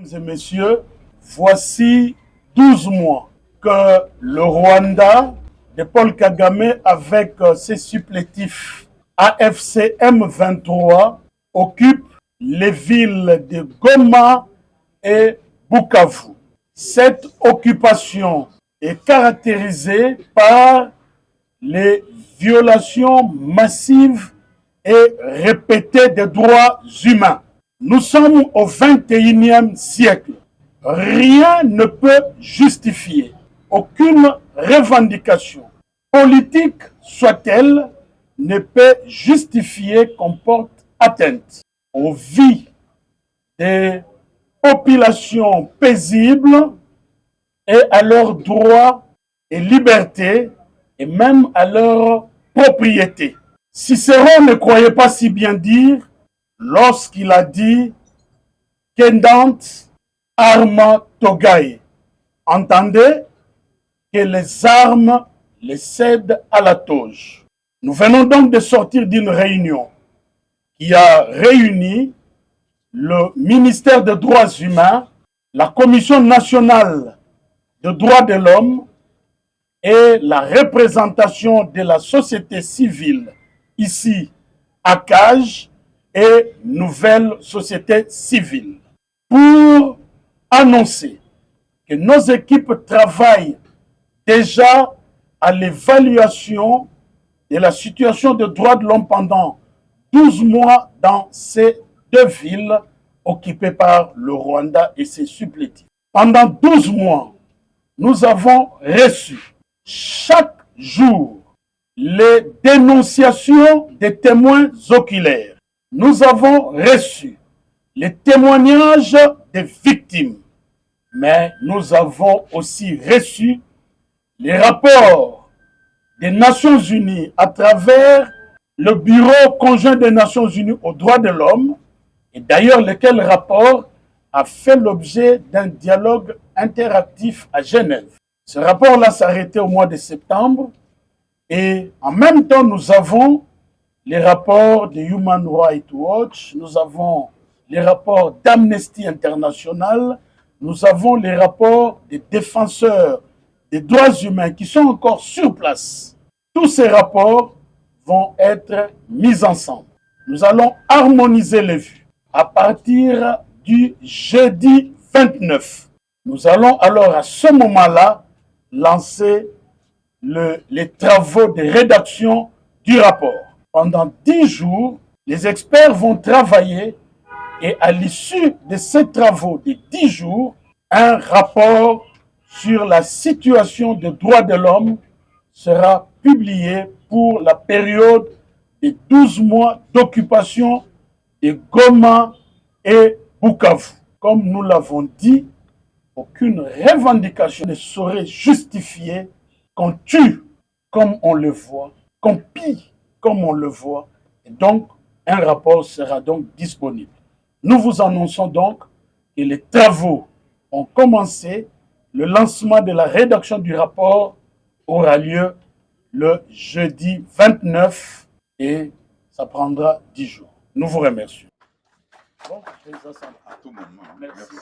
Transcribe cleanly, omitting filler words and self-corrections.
Mesdames et messieurs, voici 12 mois que le Rwanda de Paul Kagame avec ses supplétifs AFC M23 occupe les villes de Goma et Bukavu. Cette occupation est caractérisée par les violations massives et répétées des droits humains. Nous sommes au XXIe siècle. Rien ne peut justifier, aucune revendication, politique soit-elle, ne peut justifier qu'on porte atteinte aux vies des populations paisibles et à leurs droits et libertés et même à leur propriété. Cicéron ne croyait pas si bien dire lorsqu'il a dit « Kendant arma togae ». Entendez que les armes les cèdent à la toge. Nous venons donc de sortir d'une réunion qui a réuni le ministère des Droits humains, la Commission nationale des droits de l'homme et la représentation de la société civile ici à CAGE et Nouvelle Société Civile pour annoncer que nos équipes travaillent déjà à l'évaluation de la situation des droits de l'homme pendant 12 mois dans ces deux villes occupées par le Rwanda et ses supplétifs. Pendant 12 mois, nous avons reçu chaque jour les dénonciations des témoins oculaires. Nous avons reçu les témoignages des victimes, mais nous avons aussi reçu les rapports des Nations Unies à travers le Bureau conjoint des Nations Unies aux droits de l'homme, et d'ailleurs lequel rapport a fait l'objet d'un dialogue interactif à Genève. Ce rapport-là s'arrêtait au mois de septembre, et en même temps nous avons les rapports de Human Rights Watch, nous avons les rapports d'Amnesty International, nous avons les rapports des défenseurs des droits humains qui sont encore sur place. Tous ces rapports vont être mis ensemble. Nous allons harmoniser les vues. À partir du jeudi 29, nous allons alors à ce moment-là lancer les travaux de rédaction du rapport. Pendant 10 jours, les experts vont travailler et à l'issue de ces travaux de 10 jours, un rapport sur la situation des droits de l'homme sera publié pour la période de 12 mois d'occupation de Goma et Bukavu. Comme nous l'avons dit, aucune revendication ne saurait justifier qu'on tue comme on le voit, qu'on pille comme on le voit. Et donc, un rapport sera donc disponible. Nous vous annonçons donc que les travaux ont commencé. Le lancement de la rédaction du rapport aura lieu le jeudi 29 et ça prendra 10 jours. Nous vous remercions. Bon, à tout moment. Merci.